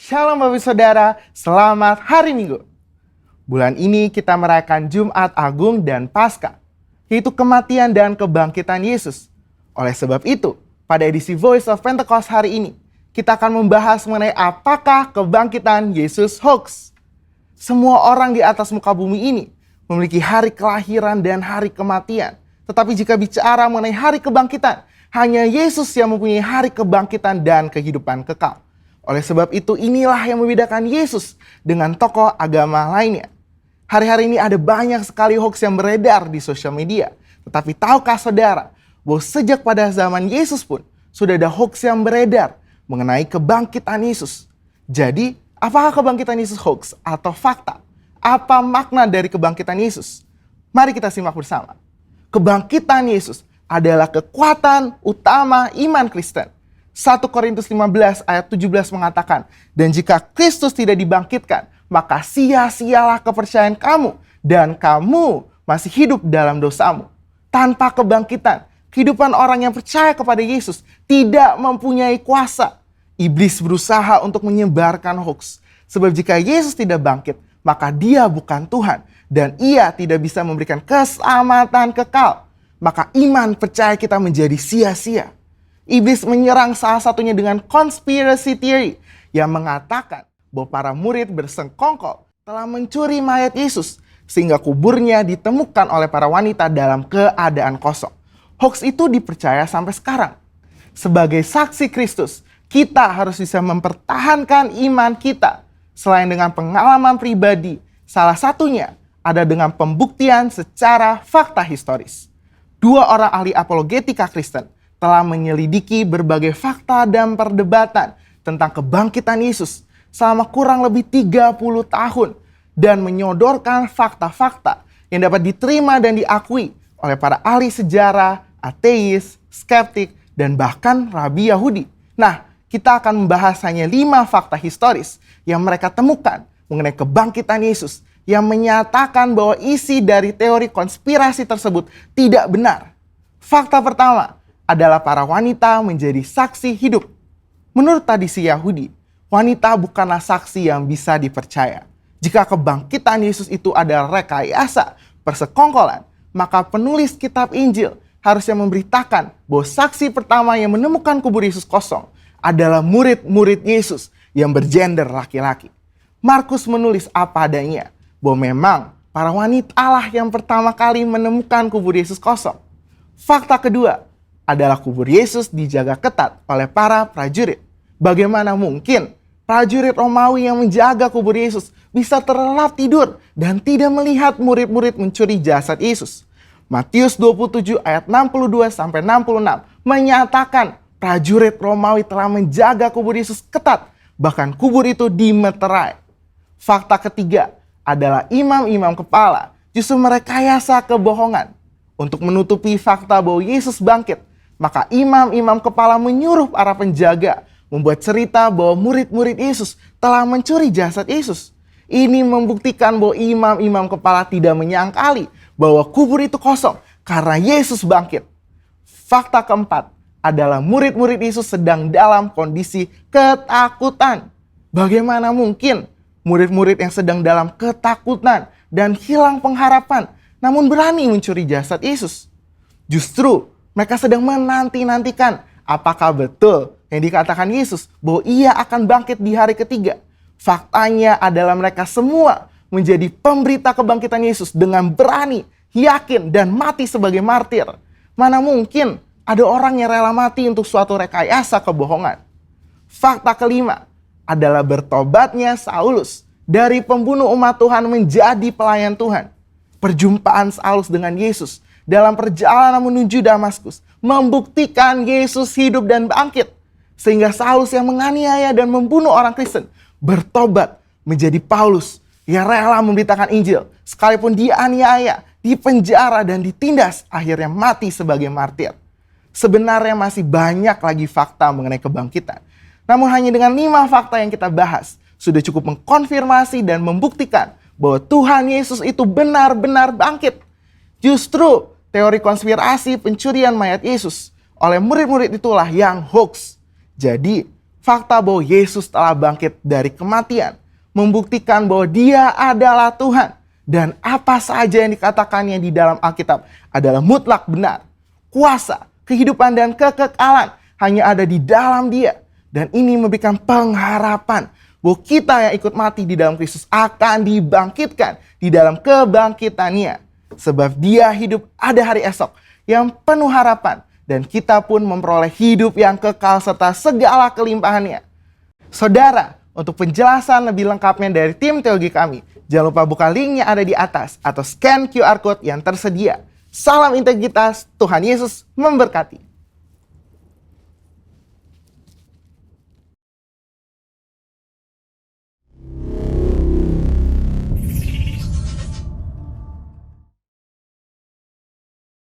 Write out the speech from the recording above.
Shalom Bapak Saudara, selamat hari Minggu. Bulan ini kita merayakan Jumat Agung dan Paskah, yaitu kematian dan kebangkitan Yesus. Oleh sebab itu, pada edisi Voice of Pentecost hari ini, kita akan membahas mengenai apakah kebangkitan Yesus hoax. Semua orang di atas muka bumi ini memiliki hari kelahiran dan hari kematian. Tetapi jika bicara mengenai hari kebangkitan, hanya Yesus yang mempunyai hari kebangkitan dan kehidupan kekal. Oleh sebab itu, inilah yang membedakan Yesus dengan tokoh agama lainnya. Hari-hari ini ada banyak sekali hoax yang beredar di sosial media. Tetapi tahukah saudara, bahwa sejak pada zaman Yesus pun sudah ada hoax yang beredar mengenai kebangkitan Yesus. Jadi, apakah kebangkitan Yesus hoax atau fakta? Apa makna dari kebangkitan Yesus? Mari kita simak bersama. Kebangkitan Yesus adalah kekuatan utama iman Kristen. 1 Korintus 15 ayat 17 mengatakan, dan jika Kristus tidak dibangkitkan, maka sia-sialah kepercayaan kamu, dan kamu masih hidup dalam dosamu. Tanpa kebangkitan, kehidupan orang yang percaya kepada Yesus tidak mempunyai kuasa. Iblis berusaha untuk menyebarkan hoax. Sebab jika Yesus tidak bangkit, maka dia bukan Tuhan, dan ia tidak bisa memberikan keselamatan kekal. Maka iman percaya kita menjadi sia-sia. Iblis menyerang salah satunya dengan conspiracy theory yang mengatakan bahwa para murid bersengkongkol telah mencuri mayat Yesus sehingga kuburnya ditemukan oleh para wanita dalam keadaan kosong. Hoax itu dipercaya sampai sekarang. Sebagai saksi Kristus, kita harus bisa mempertahankan iman kita selain dengan pengalaman pribadi. Salah satunya ada dengan pembuktian secara fakta historis. Dua orang ahli apologetika Kristen telah menyelidiki berbagai fakta dan perdebatan tentang kebangkitan Yesus selama kurang lebih 30 tahun dan menyodorkan fakta-fakta yang dapat diterima dan diakui oleh para ahli sejarah, ateis, skeptik, dan bahkan rabi Yahudi. Nah, kita akan membahas hanya 5 fakta historis yang mereka temukan mengenai kebangkitan Yesus yang menyatakan bahwa isi dari teori konspirasi tersebut tidak benar. Fakta pertama adalah para wanita menjadi saksi hidup. Menurut tradisi Yahudi, wanita bukanlah saksi yang bisa dipercaya. Jika kebangkitan Yesus itu adalah rekayasa persekongkolan, maka penulis kitab Injil harusnya memberitakan bahwa saksi pertama yang menemukan kubur Yesus kosong adalah murid-murid Yesus yang bergender laki-laki. Markus menulis apa adanya, bahwa memang para wanita lah yang pertama kali menemukan kubur Yesus kosong. Fakta kedua adalah kubur Yesus dijaga ketat oleh para prajurit. Bagaimana mungkin prajurit Romawi yang menjaga kubur Yesus bisa terlelap tidur dan tidak melihat murid-murid mencuri jasad Yesus? Matius 27 ayat 62 sampai 66 menyatakan prajurit Romawi telah menjaga kubur Yesus ketat, bahkan kubur itu dimeterai. Fakta ketiga adalah imam-imam kepala justru merekayasa kebohongan untuk menutupi fakta bahwa Yesus bangkit. Maka imam-imam kepala menyuruh para penjaga membuat cerita bahwa murid-murid Yesus telah mencuri jasad Yesus. Ini membuktikan bahwa imam-imam kepala tidak menyangkali bahwa kubur itu kosong karena Yesus bangkit. Fakta keempat adalah murid-murid Yesus sedang dalam kondisi ketakutan. Bagaimana mungkin murid-murid yang sedang dalam ketakutan dan hilang pengharapan namun berani mencuri jasad Yesus? Justru mereka sedang menanti-nantikan apakah betul yang dikatakan Yesus bahwa ia akan bangkit di hari ketiga. Faktanya adalah mereka semua menjadi pemberita kebangkitan Yesus dengan berani, yakin, dan mati sebagai martir. Mana mungkin ada orang yang rela mati untuk suatu rekayasa kebohongan. Fakta kelima adalah bertobatnya Saulus dari pembunuh umat Tuhan menjadi pelayan Tuhan. Perjumpaan Saulus dengan Yesus dalam perjalanan menuju Damaskus membuktikan Yesus hidup dan bangkit. Sehingga Saulus yang menganiaya dan membunuh orang Kristen bertobat menjadi Paulus yang rela memberitakan Injil. Sekalipun dianiaya, dipenjara, dan ditindas, akhirnya mati sebagai martir. Sebenarnya masih banyak lagi fakta mengenai kebangkitan. Namun hanya dengan 5 fakta yang kita bahas sudah cukup mengkonfirmasi dan membuktikan bahwa Tuhan Yesus itu benar-benar bangkit. Justru teori konspirasi pencurian mayat Yesus oleh murid-murid itulah yang hoax. Jadi fakta bahwa Yesus telah bangkit dari kematian membuktikan bahwa Dia adalah Tuhan. Dan apa saja yang dikatakannya di dalam Alkitab adalah mutlak benar. Kuasa, kehidupan, dan kekekalan hanya ada di dalam Dia. Dan ini memberikan pengharapan bahwa kita yang ikut mati di dalam Kristus akan dibangkitkan di dalam kebangkitannya. Sebab Dia hidup ada hari esok yang penuh harapan. Dan kita pun memperoleh hidup yang kekal serta segala kelimpahannya. Saudara, untuk penjelasan lebih lengkapnya dari tim teologi kami, jangan lupa buka linknya ada di atas atau scan QR Code yang tersedia. Salam integritas, Tuhan Yesus memberkati.